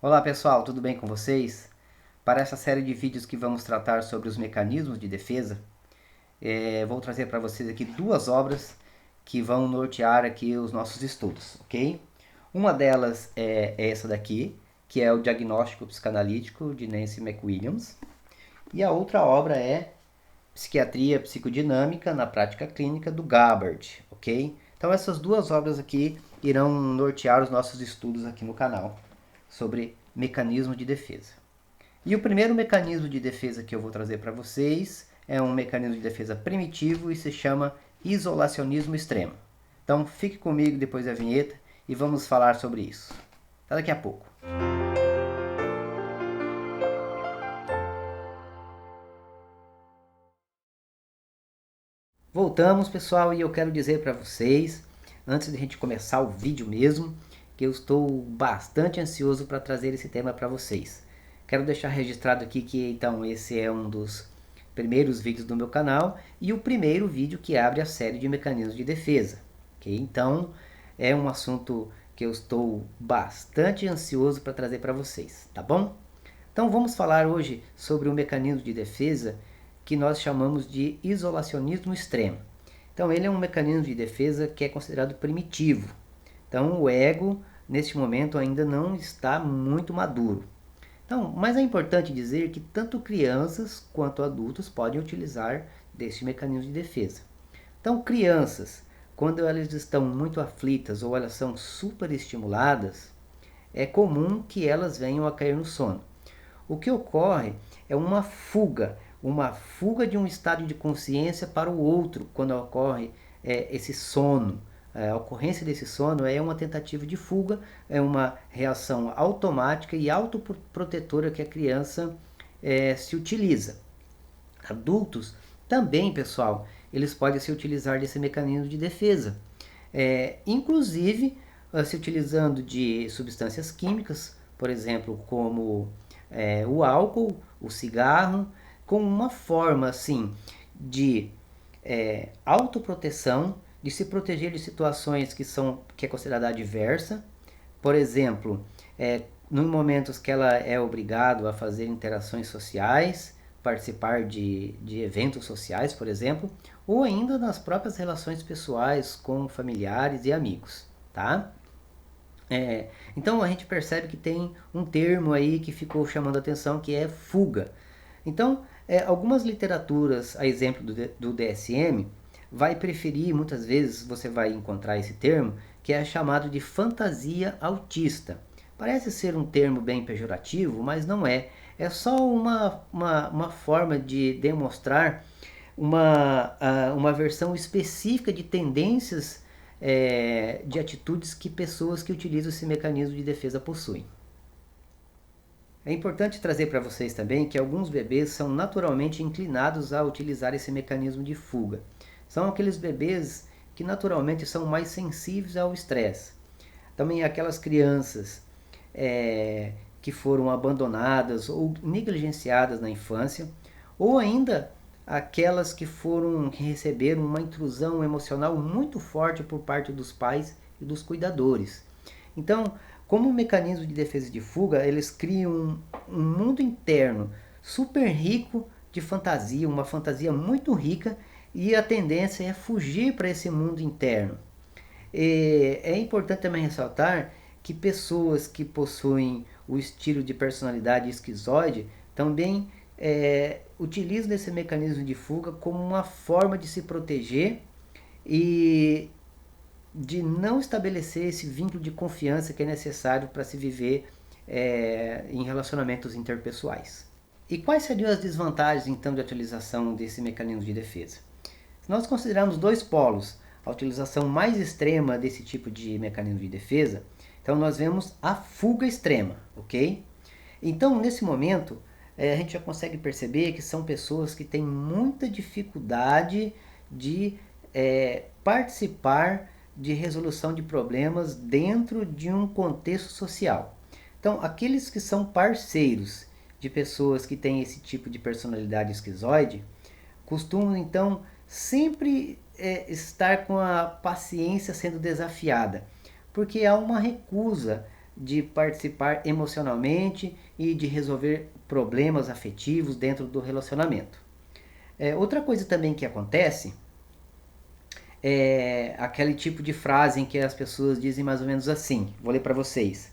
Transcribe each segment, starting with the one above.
Olá pessoal, tudo bem com vocês? Para essa série de vídeos que vamos tratar sobre os mecanismos de defesa, vou trazer para vocês aqui duas obras que vão nortear aqui os nossos estudos, ok? Uma delas é essa daqui, que é o Diagnóstico Psicanalítico de Nancy McWilliams, e a outra obra é Psiquiatria Psicodinâmica na Prática Clínica do Gabbard, ok? Então essas duas obras aqui irão nortear os nossos estudos aqui no canal sobre mecanismo de defesa. E o primeiro mecanismo de defesa que eu vou trazer para vocês é um mecanismo de defesa primitivo e se chama isolacionismo extremo. Então fique comigo depois da vinheta e vamos falar sobre isso. Até daqui a pouco. Voltamos, pessoal, e eu quero dizer para vocês, antes de a gente começar o vídeo mesmo, que eu estou bastante ansioso para trazer esse tema para vocês. Quero deixar registrado aqui que então esse é um dos primeiros vídeos do meu canal e o primeiro vídeo que abre a série de mecanismos de defesa. Okay? Então é um assunto que eu estou bastante ansioso para trazer para vocês, tá bom? Então vamos falar hoje sobre o mecanismo de defesa que nós chamamos de isolacionismo extremo. Então ele é um mecanismo de defesa que é considerado primitivo. Então o ego neste momento ainda não está muito maduro. Então, mas é importante dizer que tanto crianças quanto adultos podem utilizar deste mecanismo de defesa. Então, crianças, quando elas estão muito aflitas ou elas são superestimuladas, é comum que elas venham a cair no sono. O que ocorre é uma fuga de um estado de consciência para o outro quando ocorre esse sono. A ocorrência desse sono é uma tentativa de fuga, é uma reação automática e autoprotetora que a criança se utiliza. Adultos também, pessoal, eles podem se utilizar desse mecanismo de defesa, inclusive se utilizando de substâncias químicas, por exemplo, como o álcool, o cigarro, com uma forma assim de autoproteção, de se proteger de situações que é considerada adversa. Por exemplo, nos momentos que ela é obrigada a fazer interações sociais, participar de eventos sociais, por exemplo, ou ainda nas próprias relações pessoais com familiares e amigos, tá? Então a gente percebe que tem um termo aí que ficou chamando a atenção, que é fuga. Então, algumas literaturas, a exemplo do DSM, vai preferir, muitas vezes você vai encontrar esse termo, que é chamado de fantasia autista. Parece ser um termo bem pejorativo, mas não é. É só uma forma de demonstrar uma versão específica de tendências de atitudes que pessoas que utilizam esse mecanismo de defesa possuem. É importante trazer para vocês também que alguns bebês são naturalmente inclinados a utilizar esse mecanismo de fuga. São aqueles bebês que naturalmente são mais sensíveis ao estresse. Também aquelas crianças que foram abandonadas ou negligenciadas na infância, ou ainda aquelas que receberam uma intrusão emocional muito forte por parte dos pais e dos cuidadores. Então, como mecanismo de defesa e de fuga, eles criam um mundo interno super rico de fantasia, uma fantasia muito rica, e a tendência é fugir para esse mundo interno. É importante também ressaltar que pessoas que possuem o estilo de personalidade esquizoide também utilizam esse mecanismo de fuga como uma forma de se proteger e de não estabelecer esse vínculo de confiança que é necessário para se viver em relacionamentos interpessoais. E quais seriam as desvantagens então da utilização desse mecanismo de defesa? Se nós considerarmos dois polos, a utilização mais extrema desse tipo de mecanismo de defesa, então nós vemos a fuga extrema, ok? Então, nesse momento, a gente já consegue perceber que são pessoas que têm muita dificuldade de participar de resolução de problemas dentro de um contexto social. Então, aqueles que são parceiros de pessoas que têm esse tipo de personalidade esquizoide costumam então sempre estar com a paciência sendo desafiada, porque há uma recusa de participar emocionalmente e de resolver problemas afetivos dentro do relacionamento. Outra coisa também que acontece é aquele tipo de frase em que as pessoas dizem mais ou menos assim, vou ler para vocês.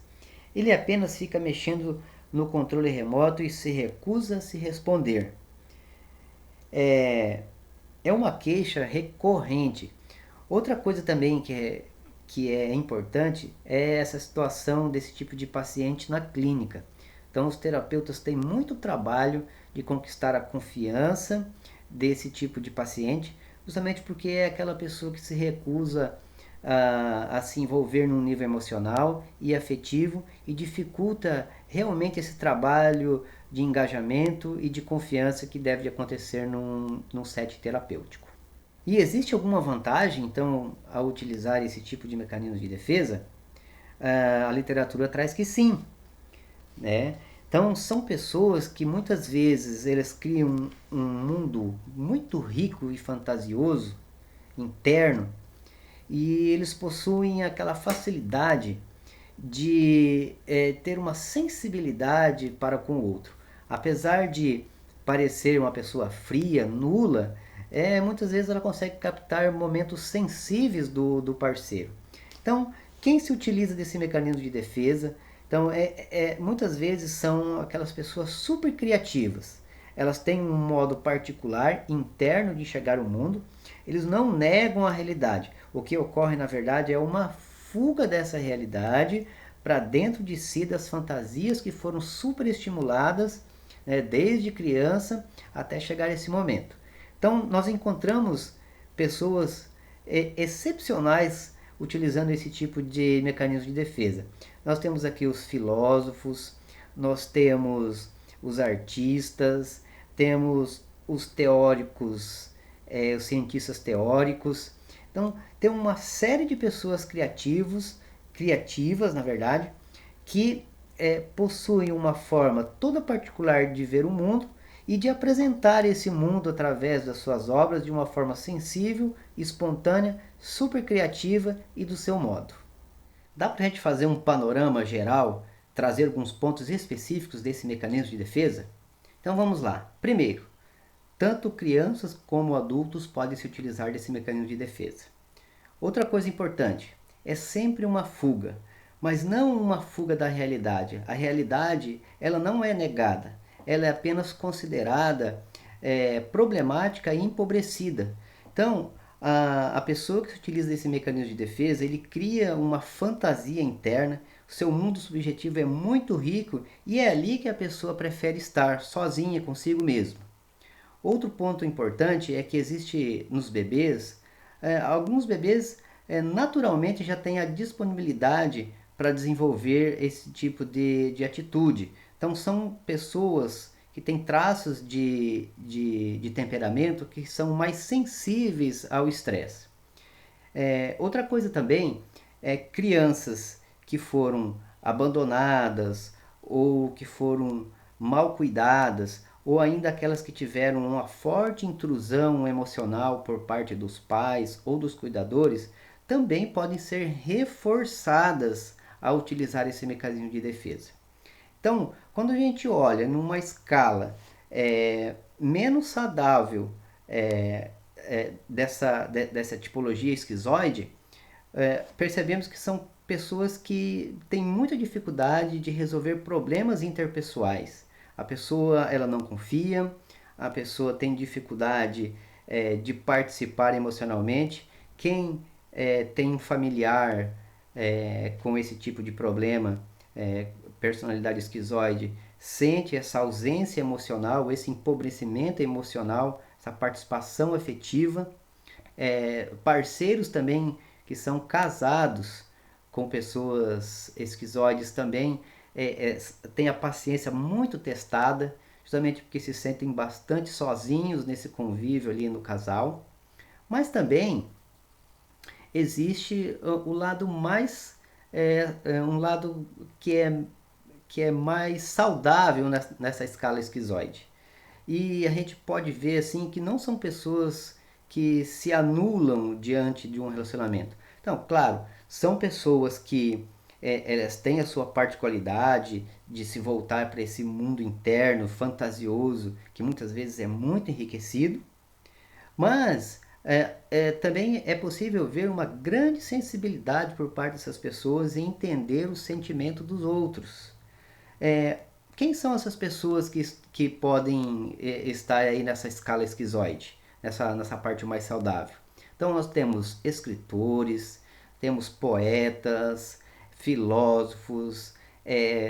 Ele apenas fica mexendo no controle remoto e se recusa a se responder. É uma queixa recorrente. Outra coisa também que é importante é essa situação desse tipo de paciente na clínica. Então, os terapeutas têm muito trabalho de conquistar a confiança desse tipo de paciente, justamente porque é aquela pessoa que se recusa a se envolver num nível emocional e afetivo e dificulta realmente esse trabalho de engajamento e de confiança que deve acontecer num set terapêutico. E existe alguma vantagem, então, ao utilizar esse tipo de mecanismo de defesa? A literatura traz que sim, né? Então, são pessoas que muitas vezes elas criam um mundo muito rico e fantasioso, interno, e eles possuem aquela facilidade de ter uma sensibilidade para com o outro. Apesar de parecer uma pessoa fria, nula, muitas vezes ela consegue captar momentos sensíveis do parceiro. Então, quem se utiliza desse mecanismo de defesa, então muitas vezes são aquelas pessoas super criativas. Elas têm um modo particular, interno de enxergar o mundo. Eles não negam a realidade. O que ocorre, na verdade, é uma fuga dessa realidade para dentro de si das fantasias que foram superestimuladas, né, desde criança até chegar a esse momento. Então, nós encontramos pessoas excepcionais utilizando esse tipo de mecanismo de defesa. Nós temos aqui os filósofos, nós temos os artistas, temos os teóricos, os cientistas teóricos. Então, tem uma série de pessoas criativas, na verdade, que possuem uma forma toda particular de ver o mundo e de apresentar esse mundo através das suas obras de uma forma sensível, espontânea, super criativa e do seu modo. Dá para a gente fazer um panorama geral, trazer alguns pontos específicos desse mecanismo de defesa? Então vamos lá. Primeiro, tanto crianças como adultos podem se utilizar desse mecanismo de defesa. Outra coisa importante, é sempre uma fuga, mas não uma fuga da realidade. A realidade, ela não é negada, ela é apenas considerada problemática e empobrecida. Então, a pessoa que se utiliza desse mecanismo de defesa, ele cria uma fantasia interna, o seu mundo subjetivo é muito rico e é ali que a pessoa prefere estar, sozinha consigo mesmo. Outro ponto importante é que existe nos bebês, alguns bebês naturalmente já têm a disponibilidade para desenvolver esse tipo de atitude. Então são pessoas que têm traços de temperamento que são mais sensíveis ao estresse. Outra coisa também é crianças que foram abandonadas ou que foram mal cuidadas ou ainda aquelas que tiveram uma forte intrusão emocional por parte dos pais ou dos cuidadores, também podem ser reforçadas a utilizar esse mecanismo de defesa. Então, quando a gente olha numa escala menos saudável dessa tipologia esquizoide, percebemos que são pessoas que têm muita dificuldade de resolver problemas interpessoais. A pessoa ela não confia, a pessoa tem dificuldade de participar emocionalmente. Quem tem um familiar com esse tipo de problema, personalidade esquizoide, sente essa ausência emocional, esse empobrecimento emocional, essa participação afetiva. Parceiros também que são casados com pessoas esquizoides também têm a paciência muito testada, justamente porque se sentem bastante sozinhos nesse convívio ali no casal. Mas também existe o lado mais um lado que é mais saudável nessa escala esquizoide. E a gente pode ver assim que não são pessoas que se anulam diante de um relacionamento. Então, claro, são pessoas que elas têm a sua particularidade de se voltar para esse mundo interno, fantasioso, que muitas vezes é muito enriquecido, mas também é possível ver uma grande sensibilidade por parte dessas pessoas em entender o sentimento dos outros. É, quem são essas pessoas que podem estar aí nessa escala esquizoide, nessa parte mais saudável? Então nós temos escritores, temos poetas, filósofos,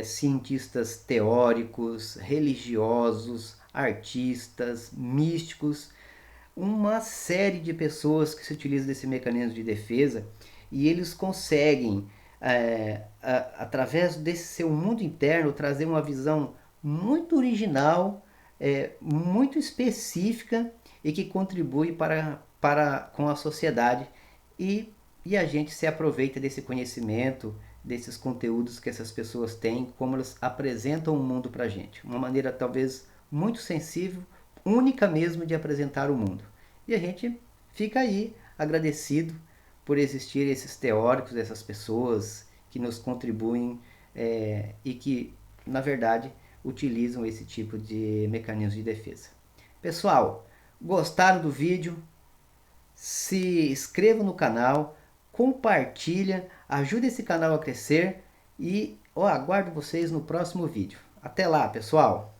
cientistas teóricos, religiosos, artistas, místicos, uma série de pessoas que se utilizam desse mecanismo de defesa e eles conseguem, através desse seu mundo interno, trazer uma visão muito original, muito específica e que contribui com a sociedade e, e a gente se aproveita desse conhecimento, desses conteúdos que essas pessoas têm, como elas apresentam o mundo para a gente. Uma maneira talvez muito sensível, única mesmo de apresentar o mundo. E a gente fica aí agradecido por existir esses teóricos, essas pessoas que nos contribuem e que, na verdade, utilizam esse tipo de mecanismo de defesa. Pessoal, gostaram do vídeo? Se inscreva no canal, compartilha, ajude esse canal a crescer e aguardo vocês no próximo vídeo. Até lá, pessoal!